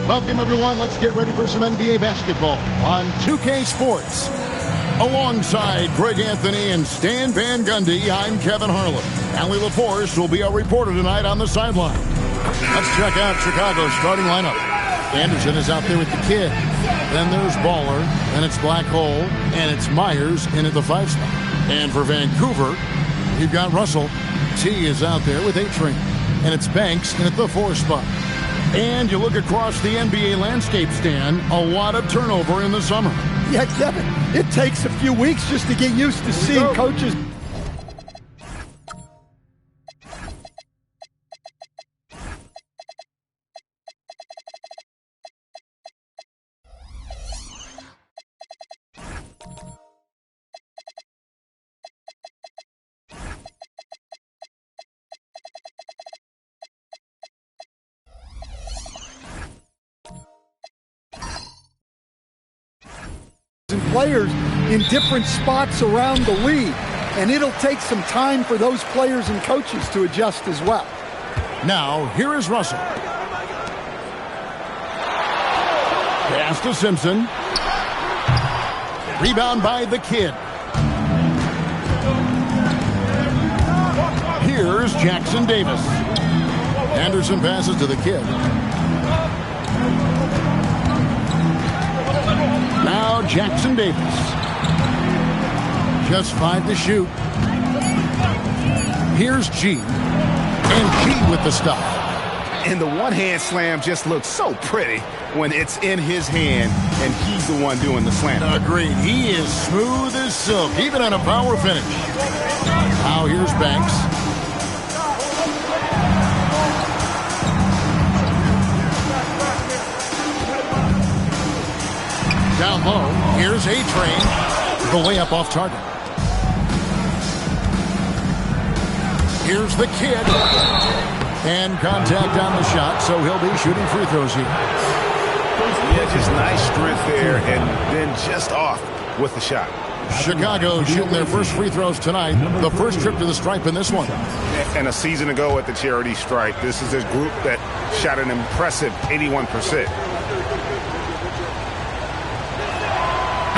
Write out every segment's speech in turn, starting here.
Welcome, everyone. Let's get ready for some NBA basketball on 2K Sports. Alongside Greg Anthony and Stan Van Gundy, I'm Kevin Harlan. Allie LaForce will be our reporter tonight on the sideline. Let's check out Chicago's starting lineup. Anderson is out there with the kid. Then there's Baller, then it's Black Hole, and it's Myers in at the 5 spot. And for Vancouver, you've got Russell. T is out there with A-Train, and it's Banks in at the 4 spot. And you look across the NBA landscape, Stan, a lot of turnover in the summer. Yeah, Kevin, it takes a few weeks just to get used to seeing coaches. And players in different spots around the league, and it'll take some time for those players and coaches to adjust as well. Now, here is Russell. Pass to Simpson. Rebound by the kid. Here's Jackson Davis. Anderson passes to the kid. Now Jackson Davis. Just 5 to shoot. Here's G. And G with the stop. And the one-hand slam just looks so pretty when it's in his hand and he's the one doing the slam. Agreed. He is smooth as silk, even on a power finish. Now here's Banks. Down low, here's A-Train. The layup off target. Here's the kid. And contact on the shot, so he'll be shooting free throws here. Yeah, just nice strength there, and then just off with the shot. Chicago shooting their first free throws tonight. The first trip to the stripe in this one. And a season ago at the charity stripe, this is a group that shot an impressive 81%.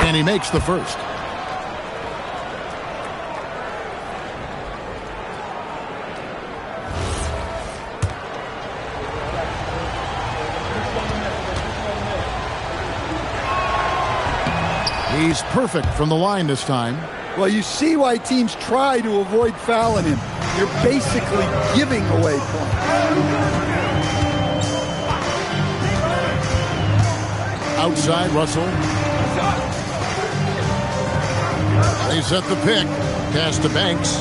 And he makes the first. He's perfect from the line this time. Well, you see why teams try to avoid fouling him. You're basically giving away points. Outside, Russell. They set the pick. Pass to Banks.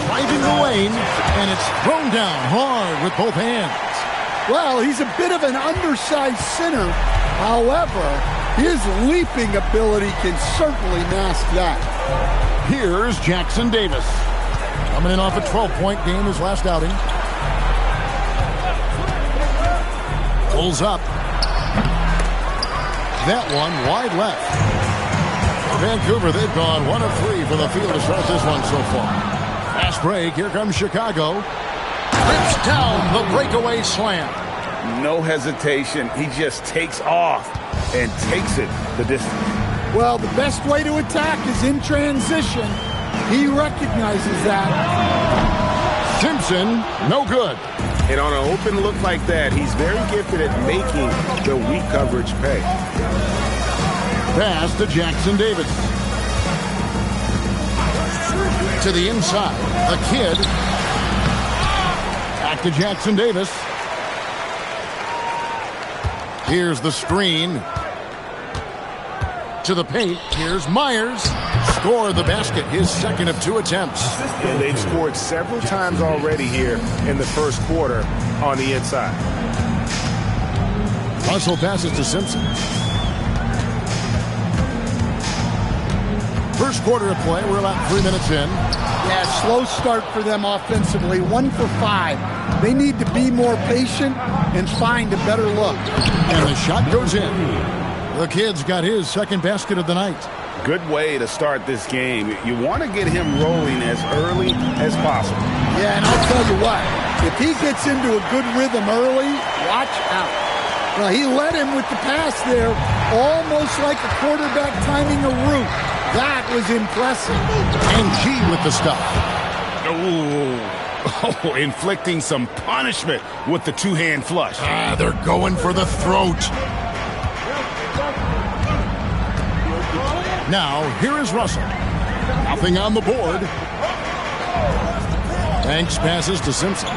Finding the lane, and it's thrown down hard with both hands. Well, he's a bit of an undersized center. However, his leaping ability can certainly mask that. Here's Jackson Davis. Coming in off a 12-point game his last outing. Pulls up. That one wide left. Vancouver, they've gone 1 of 3 from the field to start this one so far. Fast break. Here comes Chicago. Rips down the breakaway slam. No hesitation. He just takes off and takes it the distance. Well, the best way to attack is in transition. He recognizes that. Simpson, no good. And on an open look like that, he's very gifted at making the weak coverage pay. Pass to Jackson Davis. To the inside. The kid. Back to Jackson Davis. Here's the screen. To the paint. Here's Myers. Scored the basket. His second of 2 attempts. And they've scored several times already here in the first quarter on the inside. Russell passes to Simpson. First quarter of play, we're about 3 minutes in. Yeah, slow start for them offensively, 1 for 5. They need to be more patient and find a better look. And the shot goes in. The kid's got his second basket of the night. Good way to start this game. You want to get him rolling as early as possible. Yeah, and I'll tell you what, if he gets into a good rhythm early, watch out. Well, he led him with the pass there, almost like a quarterback timing a route. That was impressive. And G with the stuff. Oh, inflicting some punishment with the two-hand flush. They're going for the throat. Now, here is Russell. Nothing on the board. Banks passes to Simpson.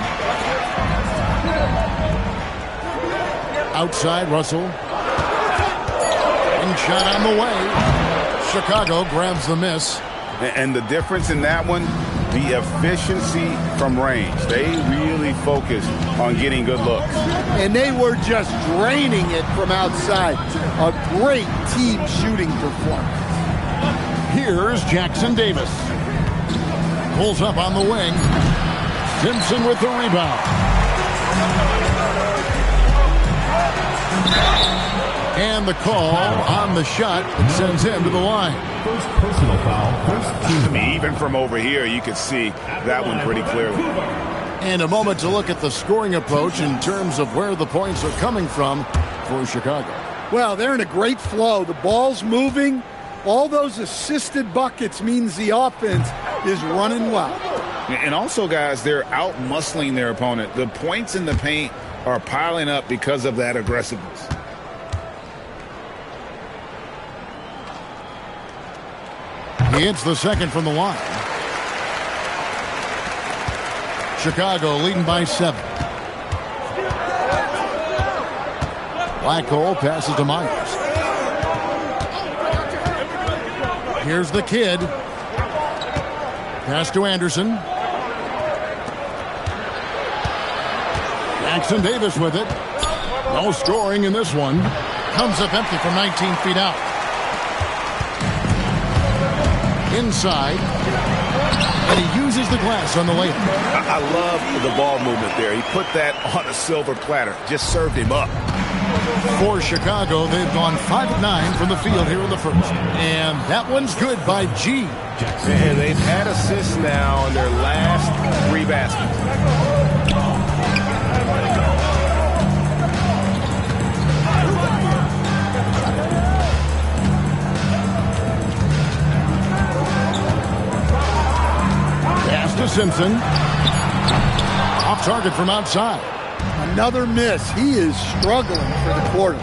Outside, Russell. And shot on the way. Chicago grabs the miss. And the difference in that one, the efficiency from range. They really focused on getting good looks. And they were just draining it from outside. A great team shooting performance. Here's Jackson Davis. Pulls up on the wing. Simpson with the rebound. And the call on the shot that sends him to the line. First personal foul, first team. I mean, even from over here, you could see that one pretty clearly. And a moment to look at the scoring approach in terms of where the points are coming from for Chicago. Well, they're in a great flow. The ball's moving. All those assisted buckets means the offense is running well. And also, guys, they're out-muscling their opponent. The points in the paint are piling up because of that aggressiveness. He hits the second from the line. Chicago leading by 7. Blackhole passes to Myers. Here's the kid. Pass to Anderson. Jackson Davis with it. No scoring in this one. Comes up empty from 19 feet out. Inside. And he uses the glass on the layup. I love the ball movement there. He put that on a silver platter. Just served him up. For Chicago, they've gone 5 of 9 from the field here in the first. And that one's good by G. And they've had assists now in their last 3 baskets. Pass to Simpson. Off target from outside. Another miss. He is struggling for the quarter.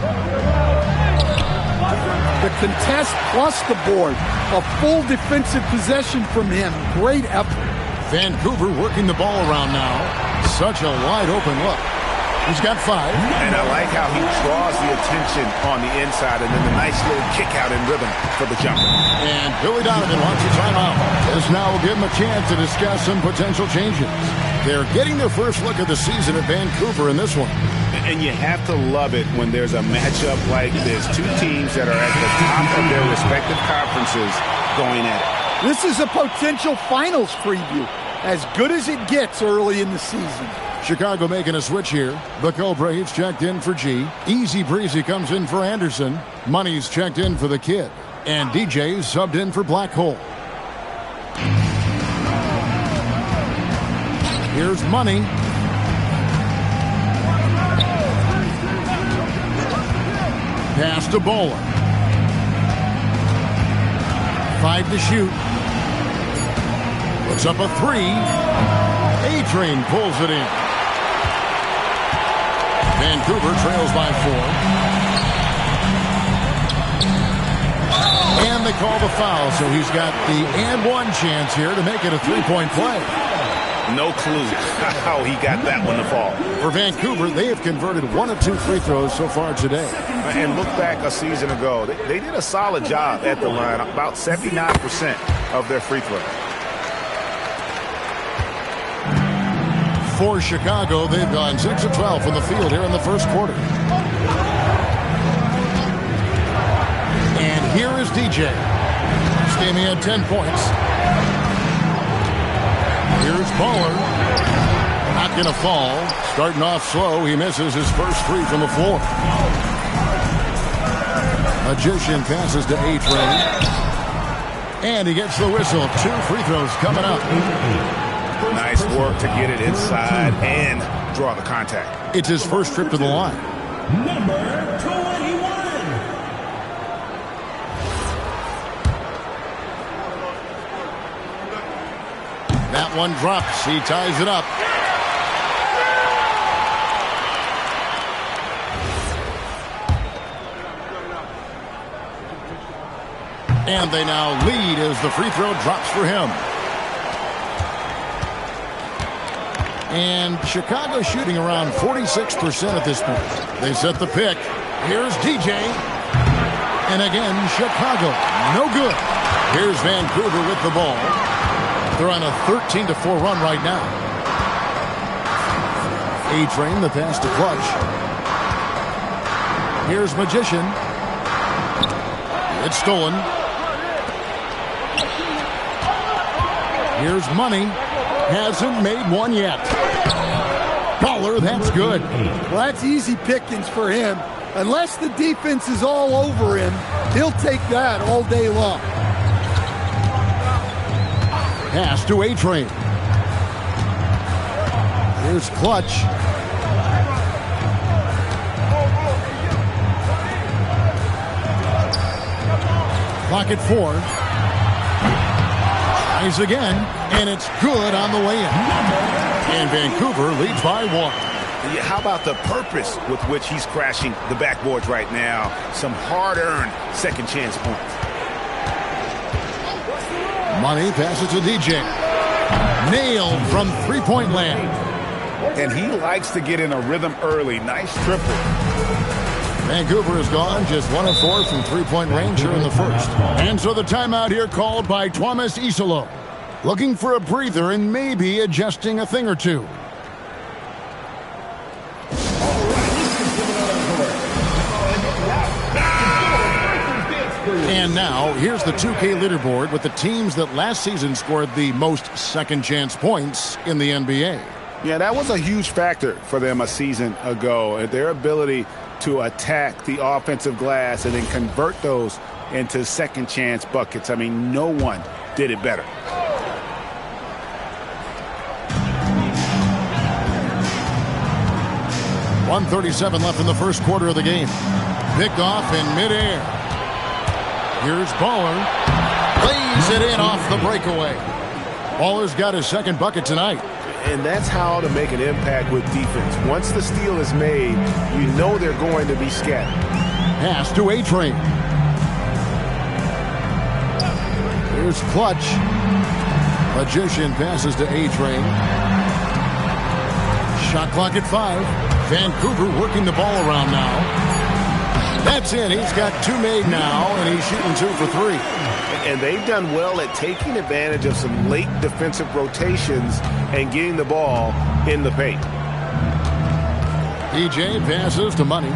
The contest plus the board. A full defensive possession from him. Great effort. Vancouver working the ball around now. Such a wide open look. He's got 5. And I like how he draws the attention on the inside and then the nice little kick out in rhythm for the jumper. And Billy Donovan wants a timeout. This now will give him a chance to discuss some potential changes. They're getting their first look of the season at Vancouver in this one. And you have to love it when there's a matchup like this. 2 teams that are at the top of their respective conferences going at it. This is a potential finals preview. As good as it gets early in the season. Chicago making a switch here. The Braves checked in for G. Easy Breezy comes in for Anderson. Money's checked in for the kid. And DJ's subbed in for Blackhole. Here's Money. Pass to Bowler. 5 to shoot. Puts up a 3. A-Train pulls it in. Vancouver trails by 4. And they call the foul, so he's got the and one chance here to make it a 3-point play. No clue how he got that one to fall. For Vancouver, they have converted 1 of 2 free throws so far today. And look back a season ago. They did a solid job at the line, about 79% of their free throws. For Chicago, they've gone 6 of 12 from the field here in the first quarter. And here is DJ. Stamey had 10 points. Here's Bowler. Not going to fall. Starting off slow, he misses his first 3 from the floor. Magician passes to A-Train. And he gets the whistle. 2 free throws coming up. Nice work to get it inside and draw the contact. It's his first trip to the line. number 21. That one drops. He ties it up. And they now lead as the free throw drops for him. And Chicago shooting around 46% at this point. They set the pick. Here's DJ. And again, Chicago. No good. Here's Vancouver with the ball. They're on a 13-4 run right now. A-Train, the pass to Clutch. Here's Magician. It's stolen. Here's Money. Hasn't made one yet. Baller, that's good. Well, that's easy pickings for him. Unless the defense is all over him, he'll take that all day long. Pass to A-Train. Here's Clutch. Clock at 4. Tries again, and it's good on the way in. And Vancouver leads by 1. How about the purpose with which he's crashing the backboards right now? Some hard-earned second chance points. Money passes to DJ. Nailed from three-point land. And he likes to get in a rhythm early. Nice triple. Vancouver is gone, just 1 of 4 from three-point range here in the first. And so the timeout here called by Thomas Isolo. Looking for a breather and maybe adjusting a thing or two. And now, here's the 2K leaderboard with the teams that last season scored the most second-chance points in the NBA. Yeah, that was a huge factor for them a season ago. Their ability to attack the offensive glass and then convert those into second-chance buckets. I mean, no one did it better. .137 left in the first quarter of the game. Picked off in midair. Here's Baller. Lays it in off the breakaway. Baller's got his second bucket tonight. And that's how to make an impact with defense. Once the steal is made, you know they're going to be scattered. Pass to A-Train. Here's Clutch. Magician passes to A-Train. Shot clock at 5. Vancouver working the ball around now. That's in. He's got 2 made now, and he's shooting 2 for 3. And they've done well at taking advantage of some late defensive rotations and getting the ball in the paint. DJ passes to Money.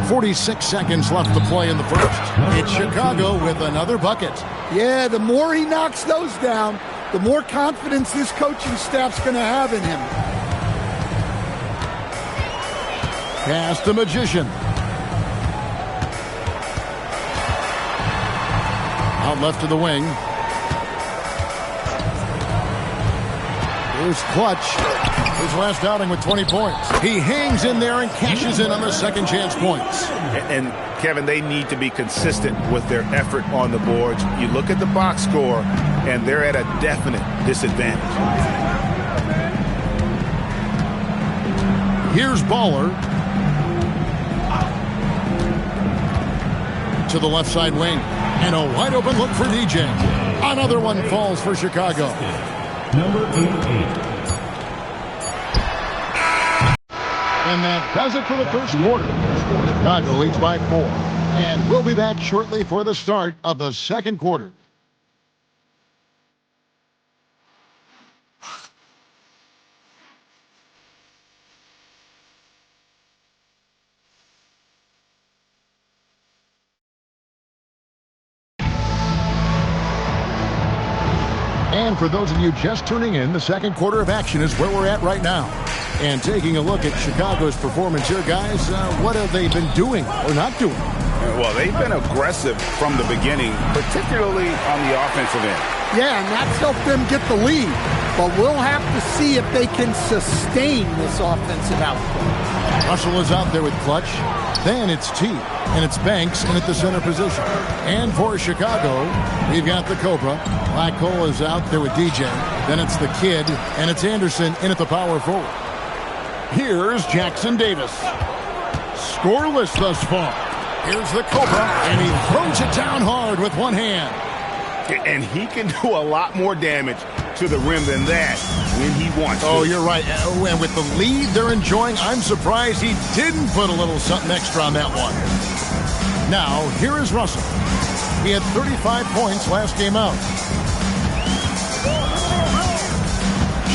46 seconds left to play in the first. It's Chicago with another bucket. Yeah, the more he knocks those down, the more confidence this coaching staff's going to have in him. Pass to Magician. Out left to the wing. Here's Clutch. His last outing with 20 points. He hangs in there and cashes in on the second chance points. And Kevin, they need to be consistent with their effort on the boards. You look at the box score, and they're at a definite disadvantage. Here's Baller. To the left side wing. And a wide open look for DJ. Another one falls for Chicago. Number 88. And that does it for the first quarter. Chicago leads by 4. And we'll be back shortly for the start of the second quarter. And for those of you just tuning in, the second quarter of action is where we're at right now. And taking a look at Chicago's performance here, guys, what have they been doing or not doing? Well, they've been aggressive from the beginning, particularly on the offensive end. Yeah, and that's helped them get the lead. but we'll have to see if they can sustain this offensive output. Russell is out there with Clutch. Then it's T, and it's Banks in at the center position. And for Chicago, we've got the Cobra. Black Hole is out there with DJ. Then it's the Kid, and it's Anderson in at the power forward. Here's Jackson Davis. Scoreless thus far. Here's the Cobra, and he throws it down hard with one hand. And he can do a lot more damage to the rim than that when he wants to. Oh, you're right. And with the lead they're enjoying, I'm surprised he didn't put a little something extra on that one. Now, here is Russell. He had 35 points last game out.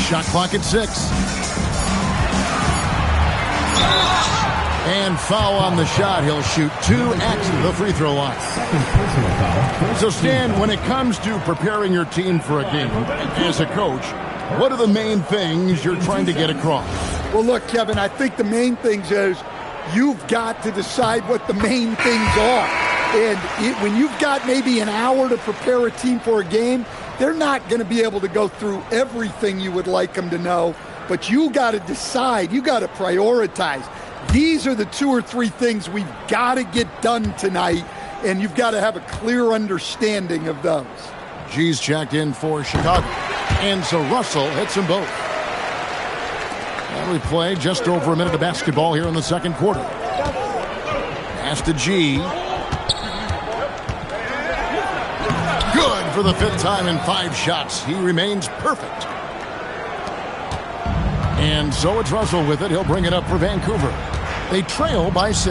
Shot clock at 6. And foul on the shot. He'll shoot 2 at the free throw line. So, Stan, when it comes to preparing your team for a game, as a coach, what are the main things you're trying to get across? Well, look, Kevin, I think the main things is you've got to decide what the main things are. And when you've got maybe an hour to prepare a team for a game, they're not going to be able to go through everything you would like them to know. But you got to decide. You got to prioritize. These are the 2 or 3 things we've got to get done tonight, and you've got to have a clear understanding of those. G's checked in for Chicago, and so Russell hits them both. And we play just over a minute of basketball here in the second quarter. Pass to G. Good for the 5th time in 5 shots. He remains perfect. And so it's Russell with it. He'll bring it up for Vancouver. They trail by 6.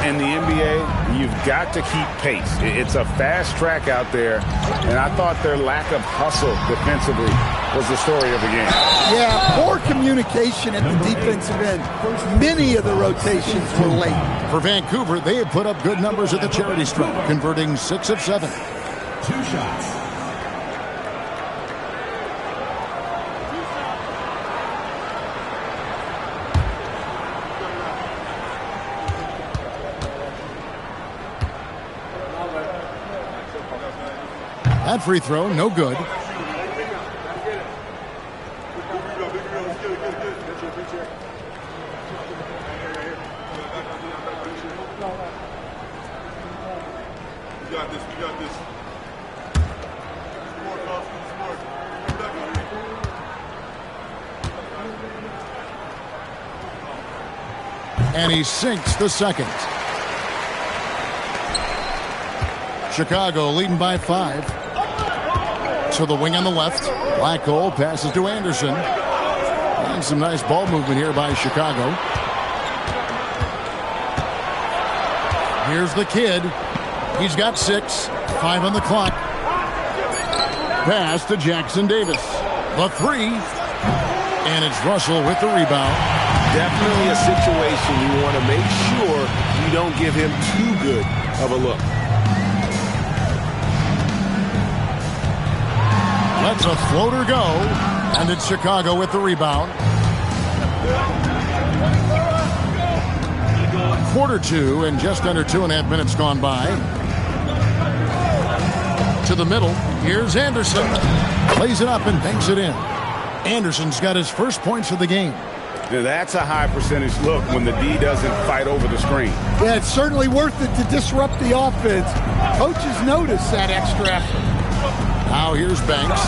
In the NBA, you've got to keep pace. It's a fast track out there, and I thought their lack of hustle defensively was the story of the game. Yeah, poor communication at the defensive end. Many of the rotations were late. For Vancouver, they have put up good numbers at the charity stripe, converting 6 of 7. 2 shots. That free throw, no good. And he sinks the second. Chicago leading by 5. To the wing on the left. Black Hole passes to Anderson. And some nice ball movement here by Chicago. Here's the Kid. He's got 6. 5 on the clock. Pass to Jackson Davis. The 3. And it's Russell with the rebound. Definitely a situation you want to make sure you don't give him too good of a look. Lets a floater go, and it's Chicago with the rebound. Quarter 2, and just under 2.5 minutes gone by. To the middle, here's Anderson. Plays it up and banks it in. Anderson's got his first points of the game. Now that's a high percentage look when the D doesn't fight over the screen. Yeah, it's certainly worth it to disrupt the offense. Coaches notice that extra effort. Now here's Banks.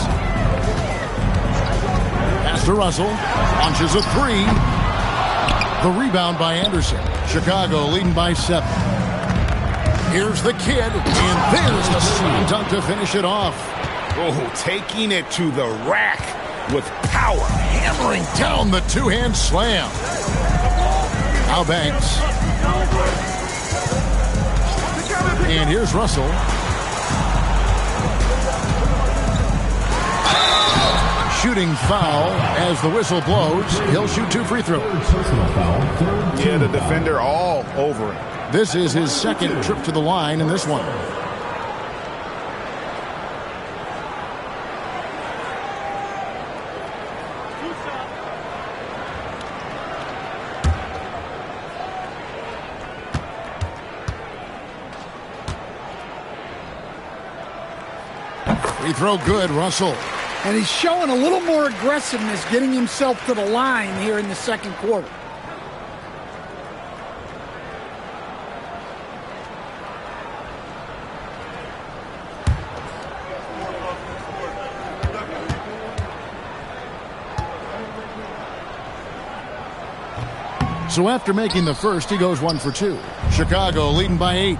Pass to Russell. Launches a 3. The rebound by Anderson. Chicago leading by 7. Here's the Kid. And there's the slam dunk to finish it off. Oh, taking it to the rack with power. Hammering down the 2-hand slam. Now Banks. And here's Russell. Shooting foul as the whistle blows. He'll shoot 2 free throws. Yeah, the defender all over it. This is his second trip to the line in this one. Free throw good, Russell. And he's showing a little more aggressiveness, getting himself to the line here in the second quarter. So after making the first, he goes 1 for 2. Chicago leading by 8.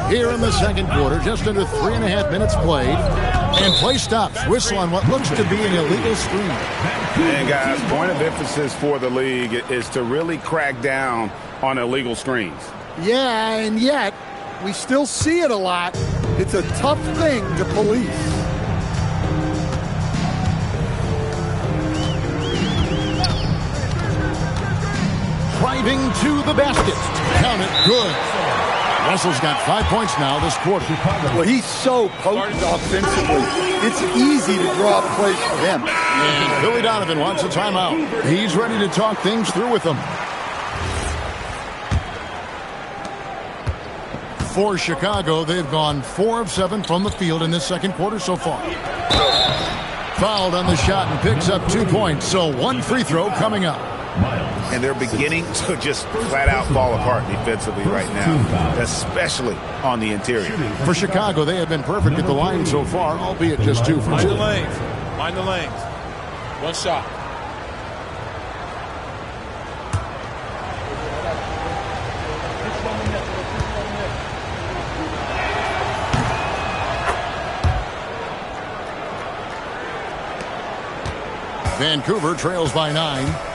Here in the second quarter, just under 3.5 minutes played. And play stops. Whistle on what looks to be an illegal screen. And guys, point of emphasis for the league is to really crack down on illegal screens. Yeah, and yet we still see it a lot. It's a tough thing to police. Driving to the basket. Count it. Good. Russell's got 5 points now this quarter. Well, he's so potent offensively. It's easy to draw plays for him. And Billy Donovan wants a timeout. He's ready to talk things through with them. For Chicago, they've gone 4 of 7 from the field in this second quarter so far. Fouled on the shot and picks up 2 points. So 1 free throw coming up. And they're beginning to just flat out fall apart defensively right now, especially on the interior. For Chicago, they have been perfect at the line so far, albeit just 2 for 2. Mind the lanes. Mind the lanes. 1 shot. Vancouver trails by 9.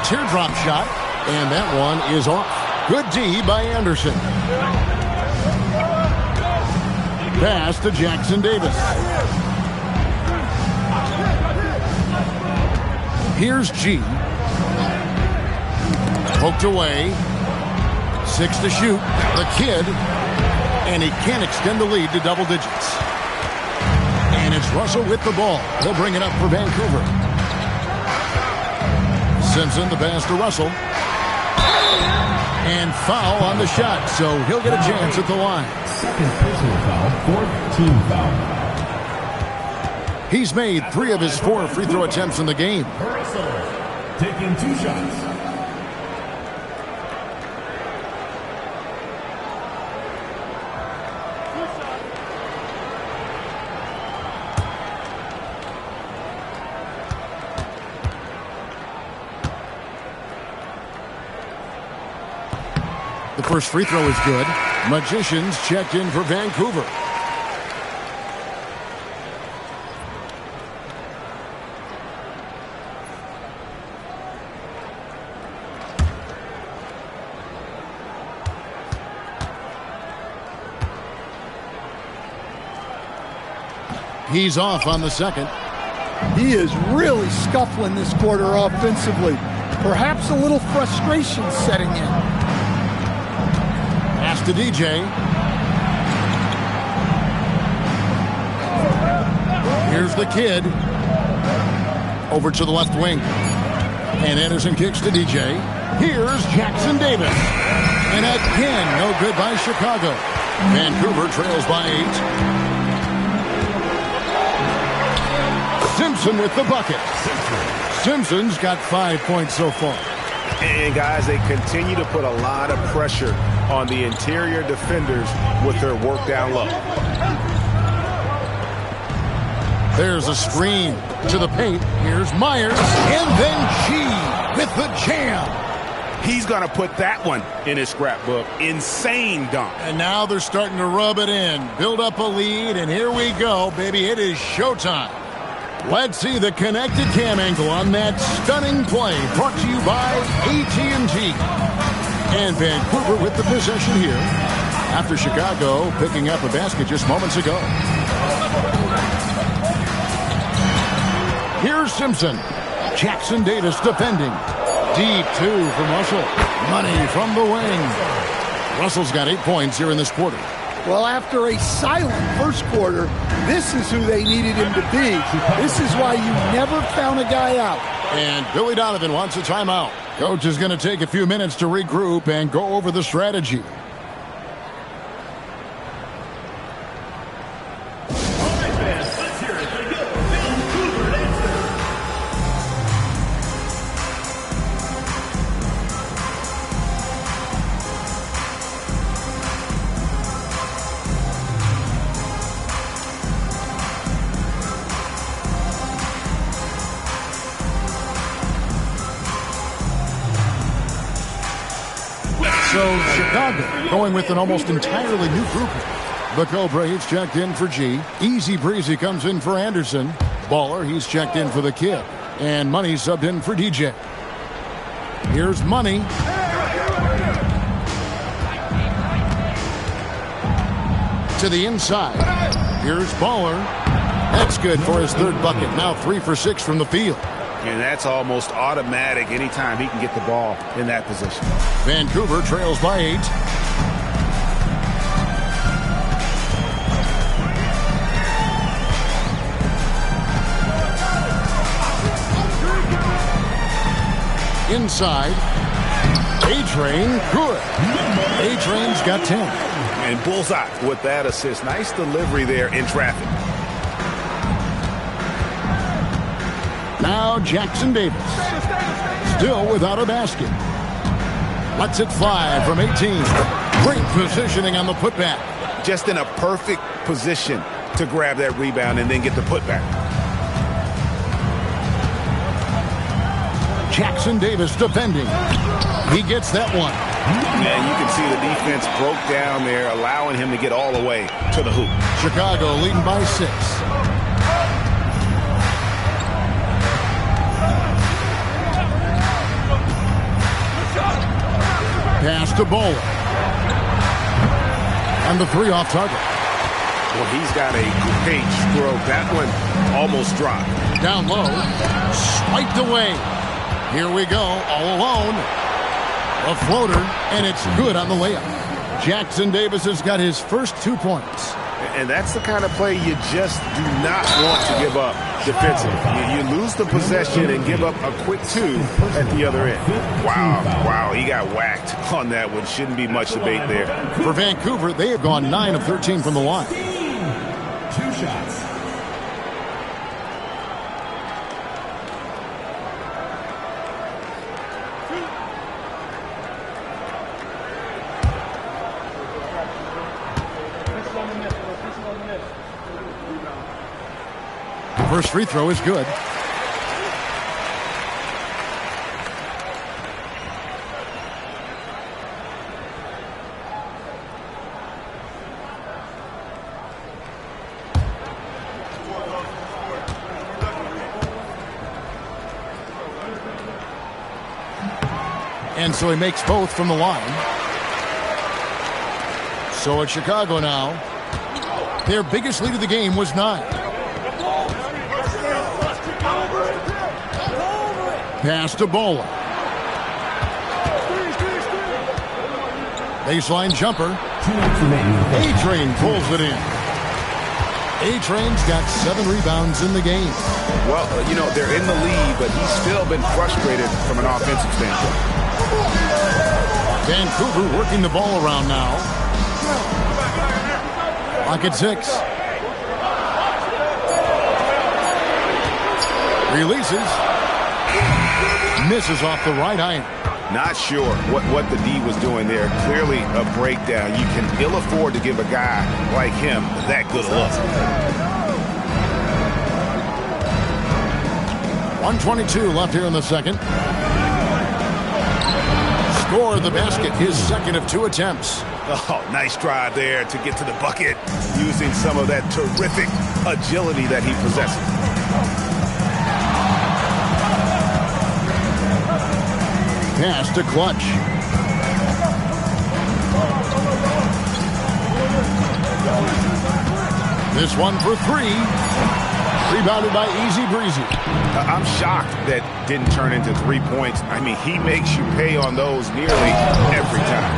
Teardrop shot, and that one is off. Good D by Anderson. Pass to Jackson Davis. Here's G. Poked away. 6 to shoot. The kid. And he can't extend the lead to double digits. And it's Russell with the ball. He'll bring it up for Vancouver. Simpson, the pass to Russell. And foul on the shot, so he'll get a chance at the line. Second personal foul, 4th team foul. He's made 3 of his 4 free throw attempts in the game. Russell taking 2 shots. The first free throw is good. Magicians checked in for Vancouver. He's off on the second. He is really scuffling this quarter offensively. Perhaps a little frustration setting in. Pass to DJ. Here's the kid. Over to the left wing. And Anderson kicks to DJ. Here's Jackson Davis. And again, no good by Chicago. Vancouver trails by 8. Simpson with the bucket. Simpson's got 5 points so far. And guys, they continue to put a lot of pressure on the interior defenders with their work down low. There's a screen to the paint. Here's Myers. And then G with the jam. He's going to put that one in his scrapbook. Insane dunk. And now they're starting to rub it in. Build up a lead, and here we go, baby. It is showtime. Let's see the connected cam angle on that stunning play, brought to you by AT&T. And Vancouver with the possession here after Chicago picking up a basket just moments ago. Here's Simpson. Jackson Davis defending. Deep 2 from Russell. Money from the wing. Russell's got 8 points here in this quarter. Well, after a silent first quarter, this is who they needed him to be. This is why you never count a guy out. And Billy Donovan wants a timeout. Coach is going to take a few minutes to regroup and go over the strategy. So Chicago going with an almost entirely new grouping. The Cobra, he's checked in for G. Easy Breezy comes in for Anderson. Baller, he's checked in for the Kid. And Money subbed in for DJ. Here's Money. To the inside. Here's Baller. That's good for his third bucket. Now 3 for 6 from the field. And that's almost automatic anytime he can get the ball in that position. Vancouver trails by 8. Inside. A-Train, good. A-Train's got 10. And bullseye with that assist. Nice delivery there in traffic. Now Jackson Davis. Still without a basket. Lets it fly from 18. Great positioning on the putback. Just in a perfect position to grab that rebound and then get the putback. Jackson Davis defending. He gets that one. And you can see the defense broke down there, allowing him to get all the way to the hoop. Chicago leading by 6. Pass to Bowler. And the 3 off target. Well, he's got a great stroke. That one almost dropped. Down low. Swiped away. Here we go. All alone. A floater. And it's good on the layup. Jackson Davis has got his first 2 points. And that's the kind of play you just do not want to give up defensively. You lose the possession and give up a quick 2 at the other end. Wow, he got whacked on that one. Shouldn't be much debate there. For Vancouver, they have gone 9 of 13 from the line. 2 shots. First free throw is good. And so he makes both from the line. So it's Chicago now. Their biggest lead of the game was 9. Pass to Bowler. Baseline jumper. A-Train pulls it in. A-Train's got 7 rebounds in the game. Well, they're in the lead, but he's still been frustrated from an offensive standpoint. Vancouver working the ball around now. Clock at 6. Releases. Misses off the right iron. Not sure what the D was doing there. Clearly a breakdown. You can ill afford to give a guy like him that good a look. 1:22 left here in the second. Score the basket, his second of 2 attempts. Oh, nice drive there to get to the bucket using some of that terrific agility that he possesses. Pass to Clutch. This one for 3. Rebounded by Easy Breezy. I'm shocked that didn't turn into 3 points. I mean, he makes you pay on those nearly every time.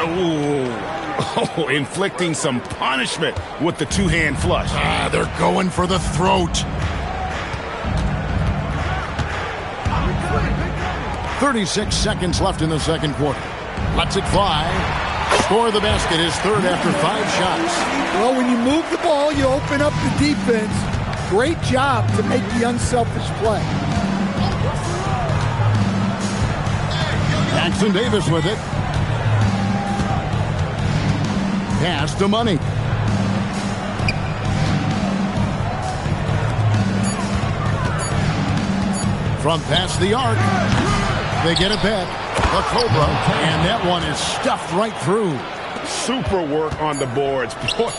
Oh, inflicting some punishment with the 2-hand flush. They're going for the throat. 36 seconds left in the second quarter. Lets it fly. Score the basket, his third after 5 shots. Well, when you move the ball, you open up the defense. Great job to make the unselfish play. Jackson Davis with it. Pass to Money. From past the arc. They get it back. The Cobra. And that one is stuffed right through. Super work on the boards. Boy,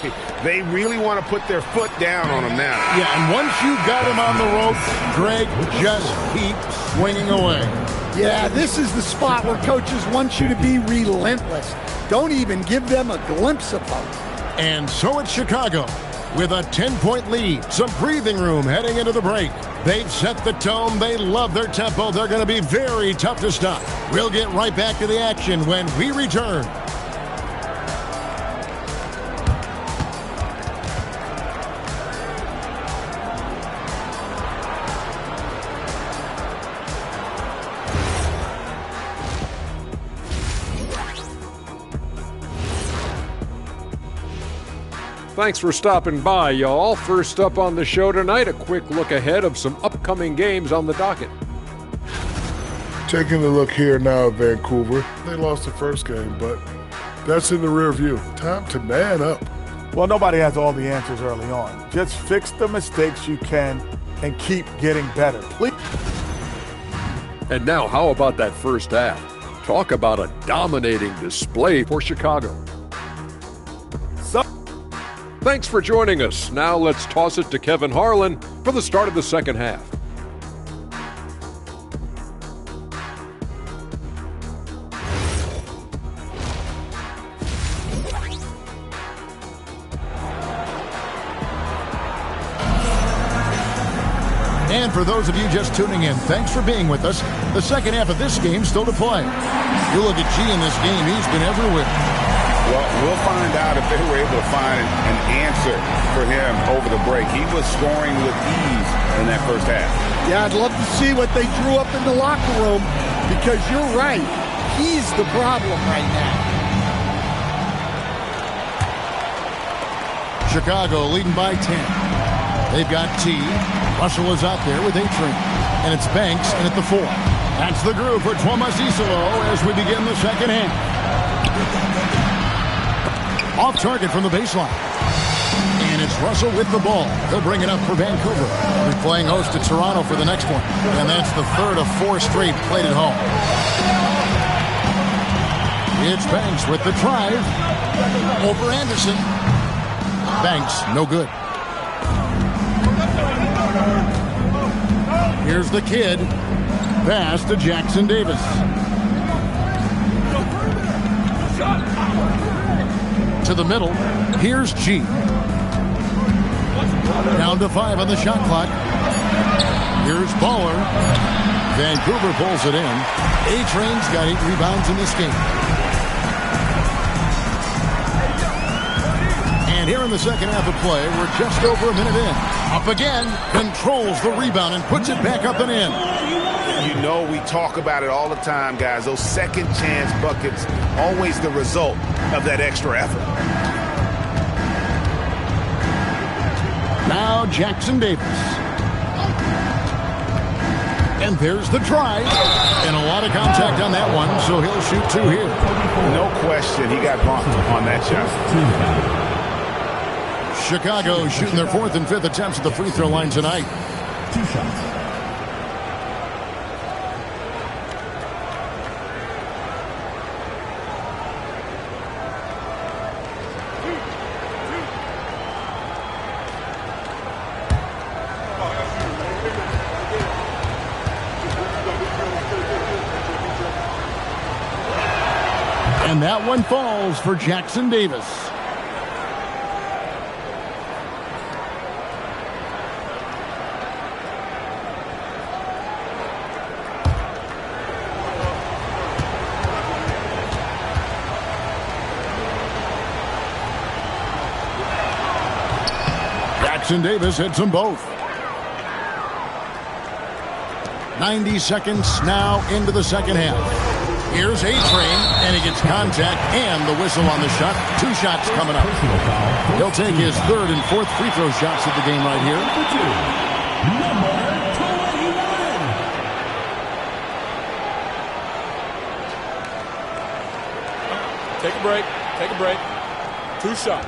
they really want to put their foot down on him now. Yeah, and once you've got him on the rope, Greg, just keep swinging away. Yeah, this is the spot where coaches want you to be relentless. Don't even give them a glimpse of hope. And so it's Chicago with a 10-point lead. Some breathing room heading into the break. They've set the tone. They love their tempo. They're going to be very tough to stop. We'll get right back to the action when we return. Thanks for stopping by, y'all. First up on the show tonight, a quick look ahead of some upcoming games on the docket. Taking a look here now at Vancouver. They lost the first game, but that's in the rear view. Time to man up. Well, nobody has all the answers early on. Just fix the mistakes you can and keep getting better. Please. And now, how about that first half? Talk about a dominating display for Chicago. Thanks for joining us. Now let's toss it to Kevin Harlan for the start of the second half. And for those of you just tuning in, thanks for being with us. The second half of this game still to play. You look at G in this game, he's been everywhere. Well, we'll find out if they were able to find an answer for him over the break. He was scoring with ease in that first half. Yeah, I'd love to see what they drew up in the locker room because you're right. He's the problem right now. Chicago leading by 10. They've got T. Russell is out there with A-Train. And it's Banks in at the 4. That's the groove for Tuomasisalo as we begin the second half. Off target from the baseline. And it's Russell with the ball. He'll bring it up for Vancouver. We're playing host to Toronto for the next one. And that's the third of 4 straight played at home. It's Banks with the drive. Over Anderson. Banks, no good. Here's the kid. Pass to Jackson Davis. To the middle. Here's G. Down to 5 on the shot clock. Here's Baller. Vancouver pulls it in. A-Train's got 8 rebounds in this game. And here in the second half of play, we're just over a minute in. Up again, controls the rebound and puts it back up and in. You know we talk about it all the time, guys. Those second chance buckets, always the result of that extra effort. Now Jackson Davis. And there's the drive. And a lot of contact on that one, so he'll shoot 2 here. No question, he got bumped on that shot. Chicago shooting their 4th and 5th attempts at the free throw line tonight. 2 shots. And that one falls for Jackson Davis. Jackson Davis hits them both. 90 seconds now into the second half. Here's A-Train, and he gets contact and the whistle on the shot. 2 shots coming up. He'll take his 3rd and 4th free throw shots of the game right here. Take a break. Take a break. 2 shots.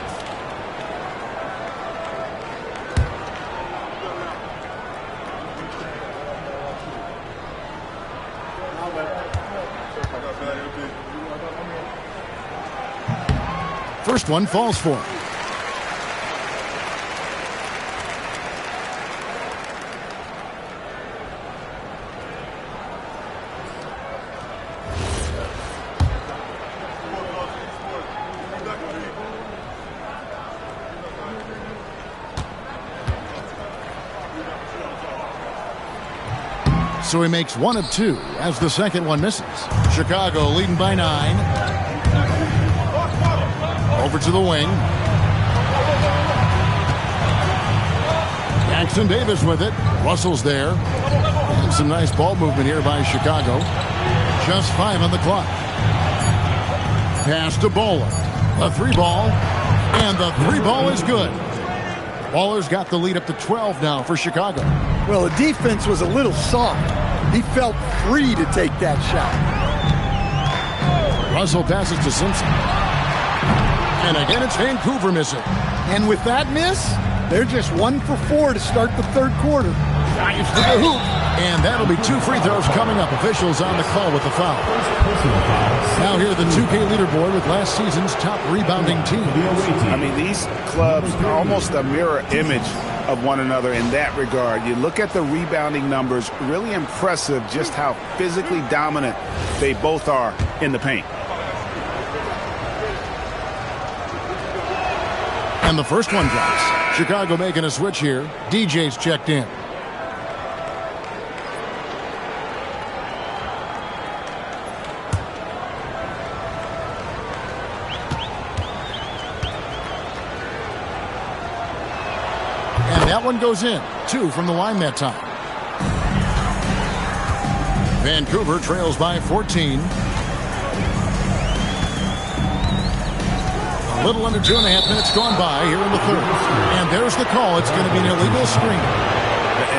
First one falls for him. So he makes 1 of 2 as the second one misses. Chicago leading by 9. Over to the wing. Jackson Davis with it. Russell's there. And some nice ball movement here by Chicago. Just 5 on the clock. Pass to Bowler. The 3-ball. And the 3-ball is good. Baller's got the lead up to 12 now for Chicago. Well, the defense was a little soft. He felt free to take that shot. Russell passes to Simpson. And again, it's Vancouver missing. And with that miss, they're just 1 for 4 to start the 3rd quarter. Giants to the hoop. And that'll be 2 free throws coming up. Officials on the call with the foul. Now here the 2K leaderboard with last season's top rebounding team. I mean, these clubs are almost a mirror image of one another in that regard. You look at the rebounding numbers, really impressive just how physically dominant they both are in the paint. And the first one drops. Chicago making a switch here. DJ's checked in. And that one goes in. 2 from the line that time. Vancouver trails by 14. A little under 2.5 minutes gone by here in the 3rd. And there's the call. It's going to be an illegal screen.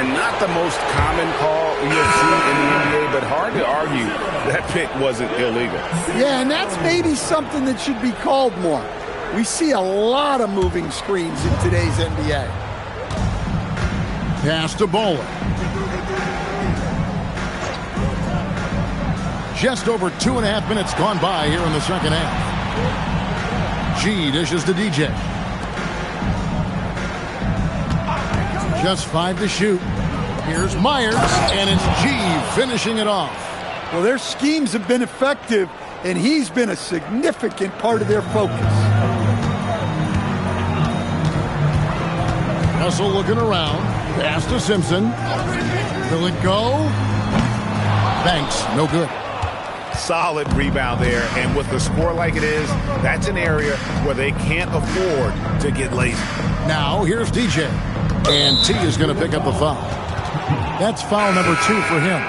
And not the most common call you'll see in the NBA, but hard to argue that pick wasn't illegal. Yeah, and that's maybe something that should be called more. We see a lot of moving screens in today's NBA. Pass to Bowler. Just over 2.5 minutes gone by here in the second half. G dishes to DJ. Just 5 to shoot. Here's Myers, and it's G finishing it off. Well, their schemes have been effective, and he's been a significant part of their focus. Russell looking around. Pass to Simpson. Will it go? Banks, no good. Solid rebound there, and with the score like it is, that's an area where they can't afford to get lazy. Now, here's DJ. And T is going to pick up the foul. That's foul number 2 for him.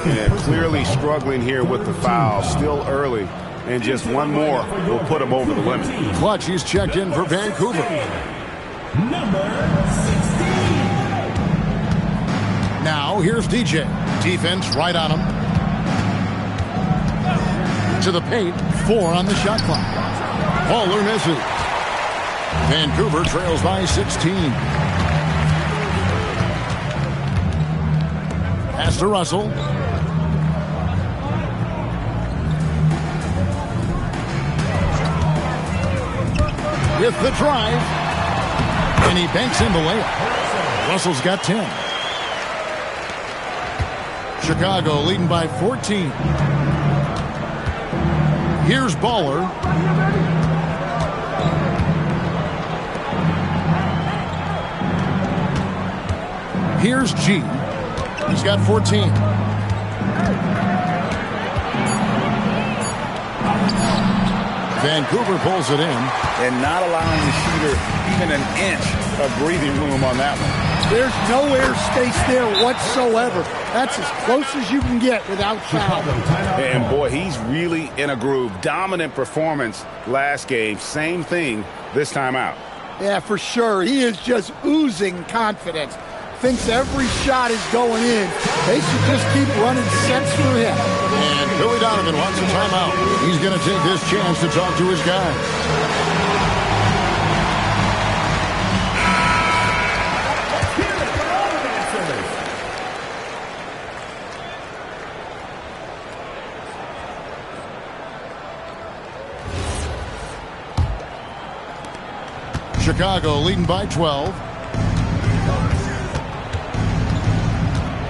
Yeah, clearly struggling here with the foul. Still early, and just one more will put him over the limit. Clutch, he's checked in for Vancouver. Now, here's DJ. Defense right on him. To the paint, 4 on the shot clock. Bowler misses. Vancouver trails by 16. Pass to Russell. With the drive. And he banks in the layup. Russell's got 10. Chicago leading by 14. Here's Bowler. Here's G. He's got 14. Vancouver pulls it in. And not allowing the shooter even an inch of breathing room on that one. There's no air space there whatsoever. That's as close as you can get without foul. And boy, he's really in a groove. Dominant performance last game. Same thing this time out. Yeah, for sure. He is just oozing confidence. Thinks every shot is going in. They should just keep running sets for him. And Billy Donovan wants a timeout. He's going to take this chance to talk to his guys. Chicago leading by 12.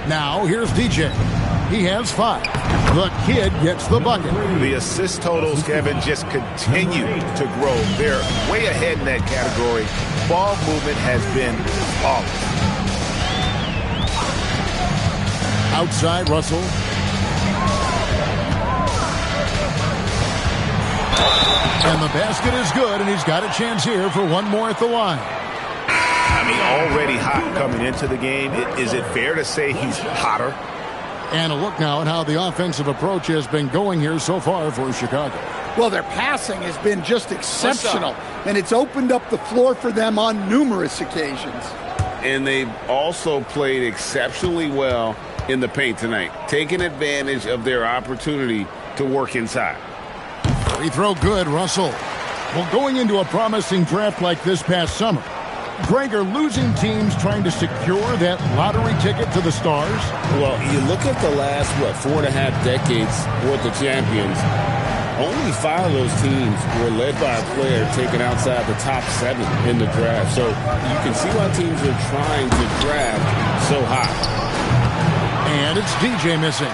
Now here's DJ. He has 5. The kid gets the bucket. The assist totals, Kevin, just continue to grow. They're way ahead in that category. Ball movement has been flawless. Outside, Russell. And the basket is good, and he's got a chance here for one more at the line. I mean, already hot coming into the game. Is it fair to say he's hotter? And a look now at how the offensive approach has been going here so far for Chicago. Well, their passing has been just exceptional, and it's opened up the floor for them on numerous occasions. And they've also played exceptionally well in the paint tonight, taking advantage of their opportunity to work inside. Free throw good, Russell. Well, going into a promising draft like this past summer, Greg, are losing teams trying to secure that lottery ticket to the stars? Well, you look at the last, 4.5 decades worth of champions, only 5 of those teams were led by a player taken outside the top 7 in the draft. So you can see why teams are trying to draft so high. And it's DJ missing.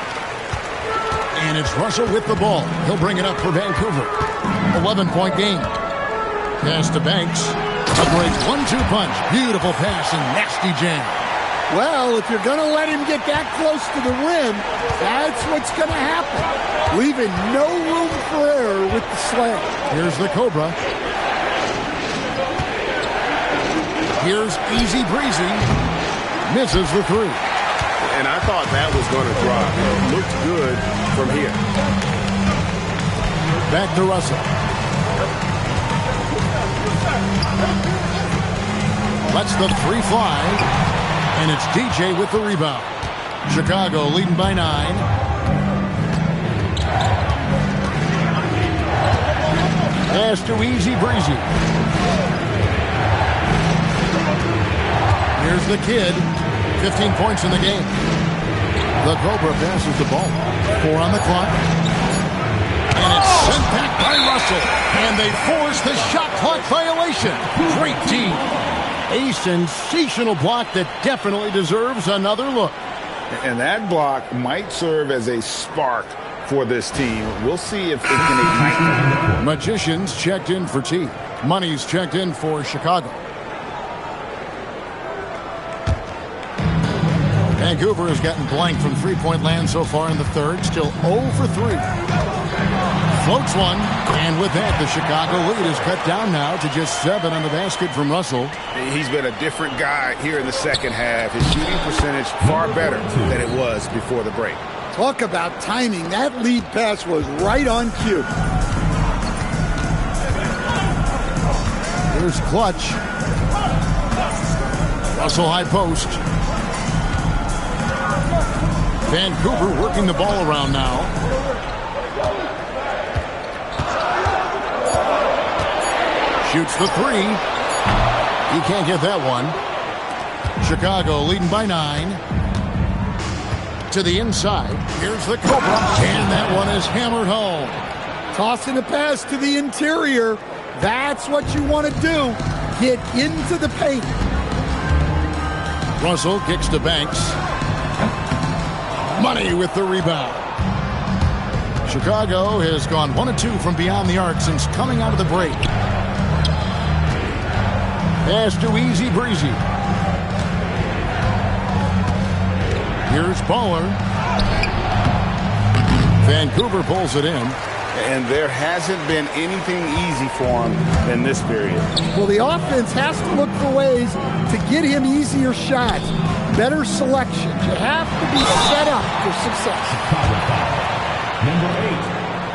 And it's Russell with the ball. He'll bring it up for Vancouver. 11-point game. Pass to Banks. A great 1-2 punch. Beautiful pass and nasty jam. Well, if you're going to let him get that close to the rim, that's what's going to happen. Leaving no room for error with the slam. Here's the Cobra. Here's Easy Breezy. Misses the 3. And I thought that was going to drop. It looked good from here. Back to Russell. Lets the 3 fly. And it's DJ with the rebound. Chicago leading by 9. Pass to Easy Breezy. Here's the kid. 15 points in the game. The Cobra passes the ball. 4 on the clock. And it's sent back by Russell. And they force the shot clock violation. Great team. A sensational block that definitely deserves another look. And that block might serve as a spark for this team. We'll see if it can ignite them. Magicians checked in for T. Money's checked in for Chicago. Vancouver has gotten blank from three-point land so far in the third. Still 0 for 3. Floats one. And with that, the Chicago lead is cut down now to just 7 on the basket from Russell. He's been a different guy here in the second half. His shooting percentage far better than it was before the break. Talk about timing. That lead pass was right on cue. Here's Clutch. Russell high post. Vancouver working the ball around now. Shoots the 3. He can't get that one. Chicago leading by 9. To the inside. Here's the Cobra. And that one is hammered home. Tossing a pass to the interior. That's what you want to do. Get into the paint. Russell kicks to Banks. Money with the rebound. Chicago has gone 1 of 2 from beyond the arc since coming out of the break. Pass to Easy Breezy. Here's Baller. Vancouver pulls it in. And there hasn't been anything easy for him in this period. Well, the offense has to look for ways to get him easier shots, better selections. You have to be set up for success. Number 8,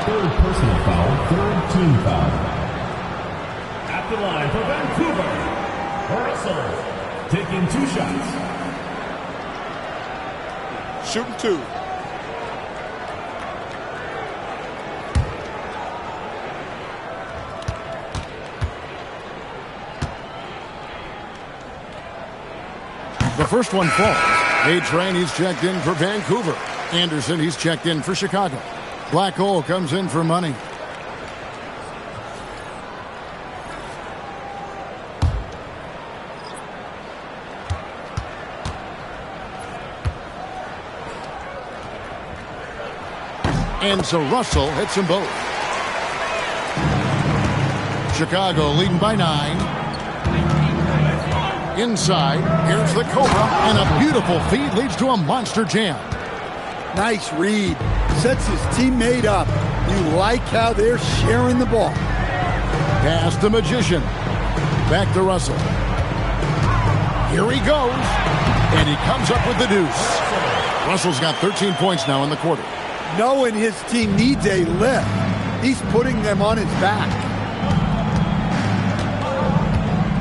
third personal foul, third team foul. At the line for Vancouver, Russell, taking 2 shots. Shooting 2. The first one falls. A-Train, he's checked in for Vancouver. Anderson, he's checked in for Chicago. Black Hole comes in for Money. And so Russell hits them both. Chicago leading by 9. Inside, here's the Cobra, and a beautiful feed leads to a monster jam. Nice read. Sets his teammate up. You like how they're sharing the ball. Pass the Magician. Back to Russell. Here he goes. And he comes up with the deuce. Russell's got 13 points now in the quarter. Knowing his team needs a lift, he's putting them on his back.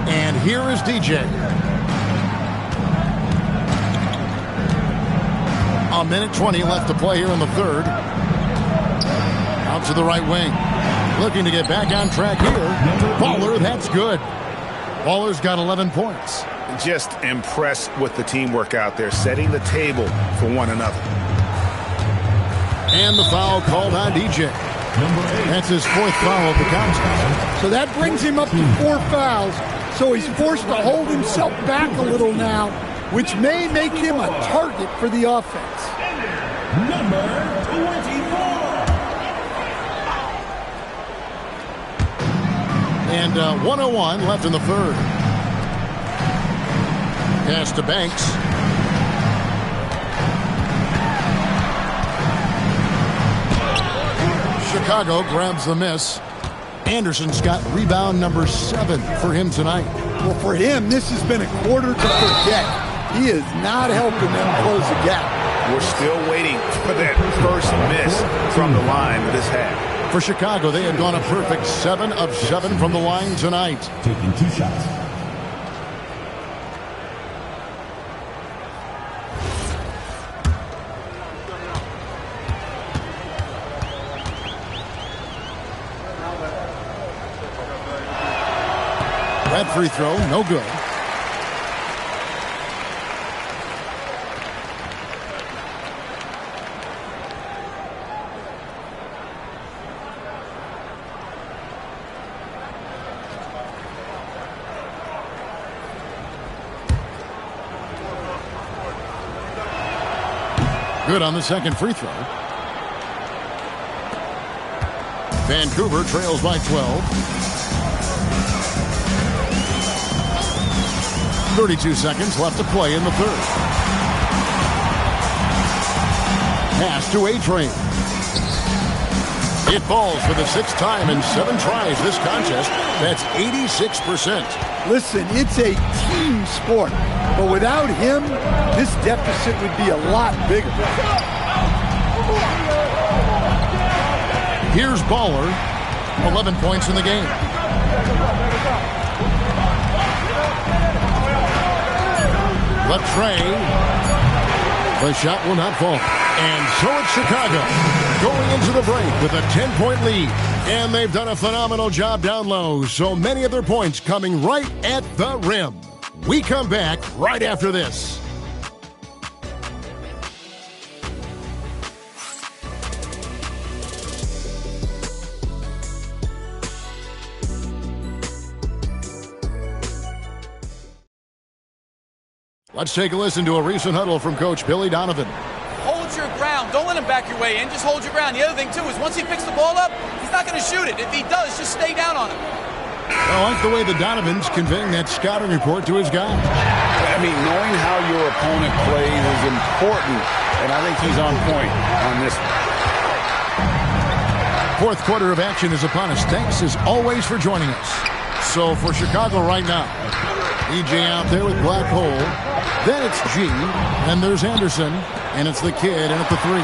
And here is DJ. A minute 20 left to play here in the third. Out to the right wing. Looking to get back on track here. Baller, that's good. Baller's got 11 points. Just impressed with the teamwork out there, setting the table for one another. And the foul called on DJ. That's his 4th foul of the contest. So that brings him up to 4 fouls. So he's forced to hold himself back a little now, which may make him a target for the offense. Number 24. And 1:01 left in the third. Pass to Banks. Chicago grabs the miss. Anderson's got rebound number 7 for him tonight. Well, for him, this has been a quarter to forget. He is not helping them close the gap. We're still waiting for that first miss from the line this half. For Chicago, they had gone a perfect 7 of 7 from the line tonight. Taking 2 shots. That free throw, no good. Good on the second free throw. Vancouver trails by 12. 32 seconds left to play in the third. Pass to A-Train. It falls for the 6th time in 7 tries this contest. That's 86%. Listen, it's a team sport, but without him, this deficit would be a lot bigger. Here's Baller, 11 points in the game. The tray. The shot will not fall. And so it's Chicago going into the break with a 10-point lead. And they've done a phenomenal job down low. So many of their points coming right at the rim. We come back right after this. Let's take a listen to a recent huddle from Coach Billy Donovan. Hold your ground. Don't let him back your way in. Just hold your ground. The other thing, too, is once he picks the ball up, he's not going to shoot it. If he does, just stay down on him. I like the way the Donovan's conveying that scouting report to his guys. I mean, knowing how your opponent plays is important, and I think he's on point on this one. Fourth quarter of action is upon us. Thanks as always for joining us. So for Chicago right now, EJ out there with Black Hole. Then it's G. Then there's Anderson. And it's the kid in at the 3.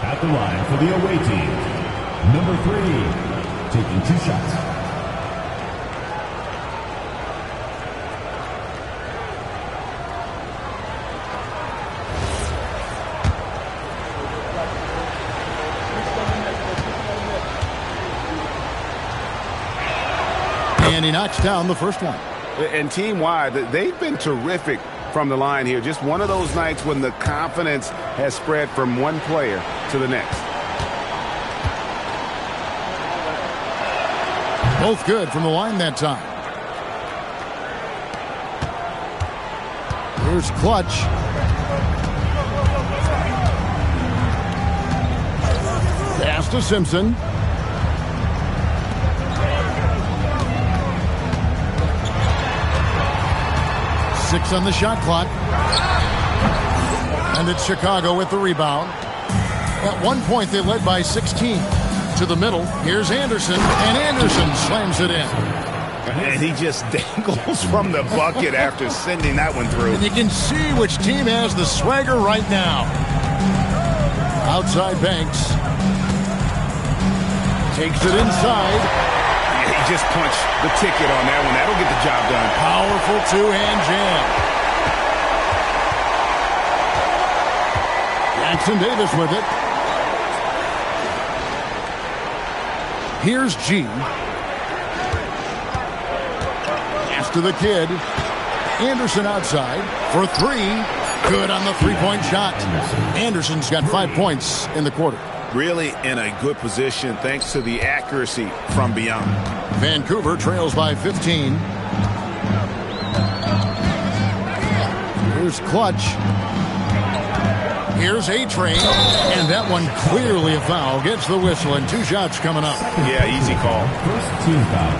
At the line for the away team, number 3, taking 2 shots. And he knocks down the first one. And team-wide, they've been terrific from the line here. Just one of those nights when the confidence has spread from one player to the next. Both good from the line that time. Here's Clutch. Pass to Simpson. Six on the shot clock. And it's Chicago with the rebound. At one point, they led by 16. To the middle. Here's Anderson. And Anderson slams it in. And he just dangles from the bucket after sending that one through. And you can see which team has the swagger right now. Outside Banks. Takes it inside. He just punched the ticket on that one. That'll get the job done. Powerful two-hand jam. Jackson Davis with it. Here's G. Pass to the kid. Anderson outside for 3. Good on the three-point shot. Anderson's got 5 points in the quarter. Really in a good position thanks to the accuracy from beyond. Vancouver trails by 15. Here's Clutch. Here's A-Train. And that one clearly a foul. Gets the whistle and 2 shots coming up. Yeah, easy call. First team foul.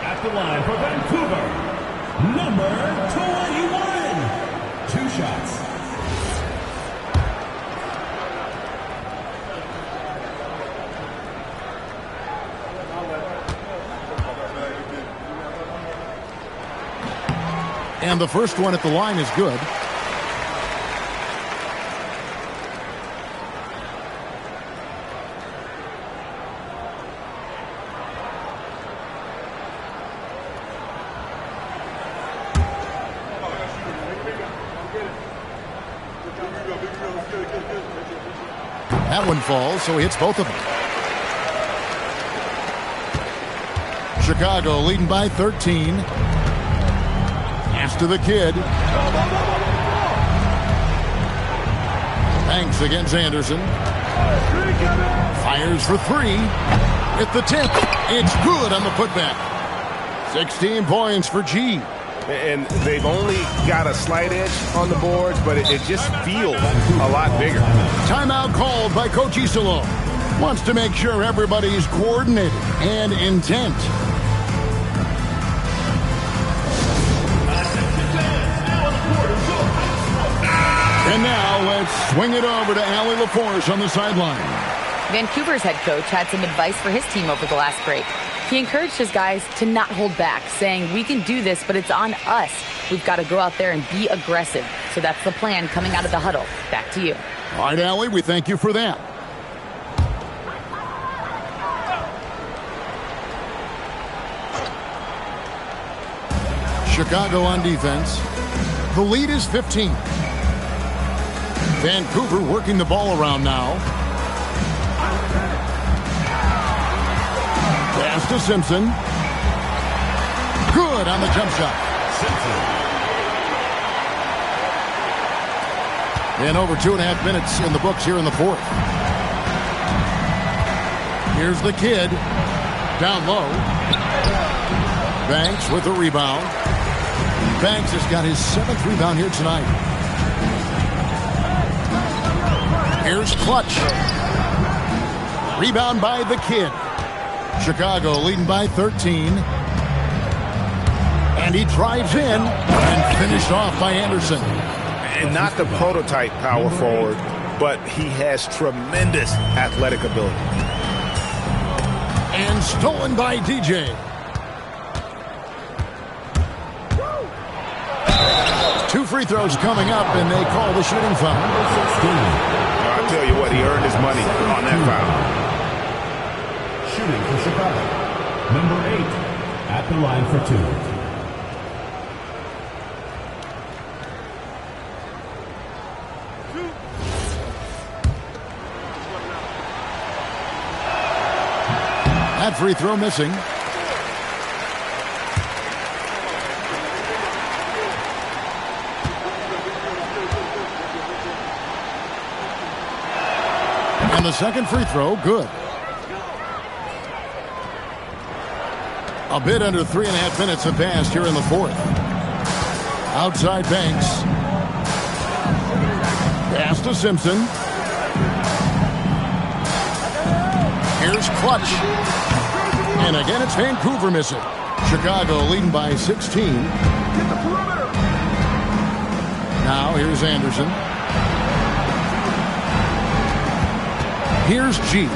At the line for Vancouver, number 21. 2 shots. And the first one at the line is good. That one falls, so he hits both of them. Chicago leading by 13. Pass to the kid. Banks against Anderson. Fires for 3. At the tip. It's good on the putback. 16 points for G. And they've only got a slight edge on the boards, but it just feels a lot bigger. Timeout called by Coach Isolo. Wants to make sure everybody's coordinated and intent. And now let's swing it over to Allie LaForce on the sideline. Vancouver's head coach had some advice for his team over the last break. He encouraged his guys to not hold back, saying, "We can do this, but it's on us. We've got to go out there and be aggressive." So that's the plan coming out of the huddle. Back to you. All right, Allie, we thank you for that. Chicago on defense. The lead is 15. Vancouver working the ball around now. Pass to Simpson. Good on the jump shot. And over 2.5 minutes in the books here in the fourth. Here's the kid. Down low. Banks with the rebound. Banks has got his 7th rebound here tonight. Here's Clutch. Rebound by the kid. Chicago leading by 13. And he drives in and finished off by Anderson. And not the prototype power forward, but he has tremendous athletic ability. And stolen by DJ. Two free throws coming up, and they call the shooting foul. I'll tell you what, he earned his money on that foul. Shooting for Chicago, number 8, at the line for 2. That free throw missing. And the second free throw, good. A bit under 3.5 minutes have passed here in the fourth. Outside Banks. Pass to Simpson. Here's Clutch. And again, it's Vancouver missing. Chicago leading by 16. Now here's Anderson. Here's G.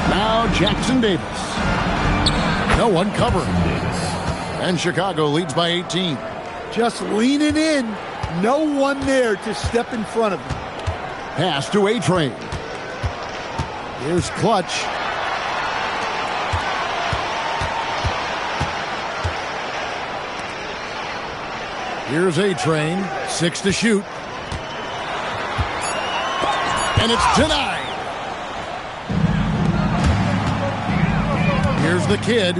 Now Jackson Davis. No one covering. And Chicago leads by 18. Just leaning in. No one there to step in front of him. Pass to A-Train. Here's Clutch. Here's A-Train. 6 to shoot. And it's denied. Here's the kid.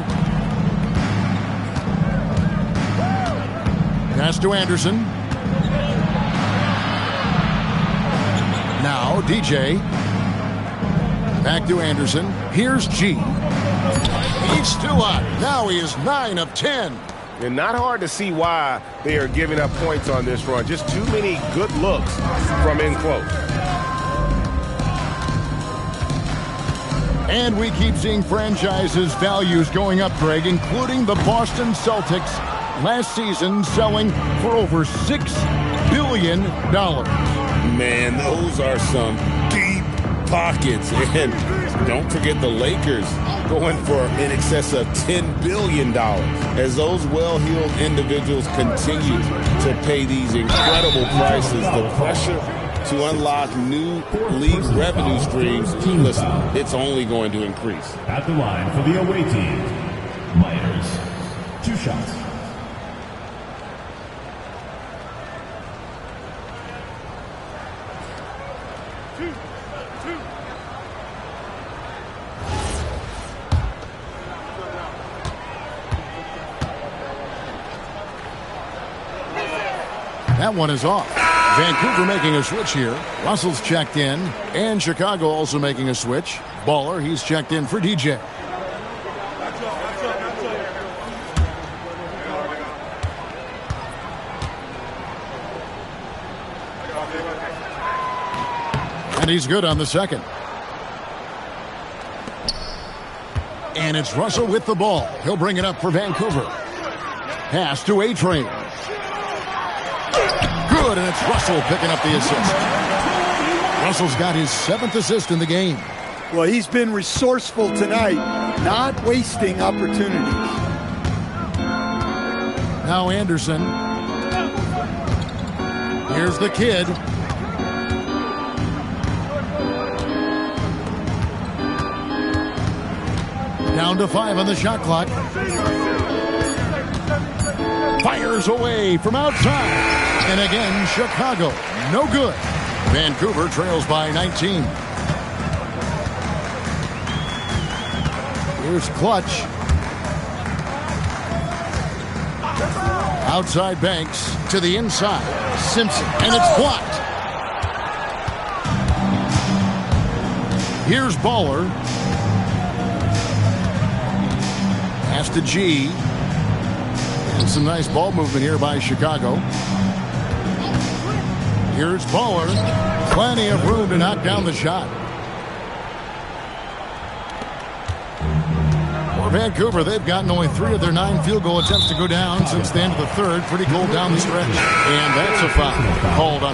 Pass to Anderson. Now DJ. Back to Anderson. Here's G. He's still up. Now he is 9 of 10. And not hard to see why they are giving up points on this run. Just too many good looks from in close. And we keep seeing franchises' values going up, Greg, including the Boston Celtics last season selling for over $6 billion. Man, those are some deep pockets. And don't forget the Lakers going for in excess of $10 billion as those well-heeled individuals continue to pay these incredible prices. The pressure to unlock new league revenue streams, listen, it's only going to increase. At the line for the away team, Myers. 2 shots. That one is off. Vancouver making a switch here. Russell's checked in. And Chicago also making a switch. Baller, he's checked in for DJ. And he's good on the second. And it's Russell with the ball. He'll bring it up for Vancouver. Pass to A-Train. Good, and it's Russell picking up the assist. Russell's got his 7th assist in the game. Well, he's been resourceful tonight, not wasting opportunities. Now Anderson. Here's the kid. Down to 5 on the shot clock. Fires away from outside. And again, Chicago, no good. Vancouver trails by 19. Here's Clutch. Outside Banks to the inside. Simpson, and it's blocked. Here's Baller. Pass to G. And some nice ball movement here by Chicago. Here's Baller. Plenty of room to knock down the shot. Vancouver, they've gotten only 3 of their 9 field goal attempts to go down since the end of the third. Pretty cold down the stretch. And that's a foul called on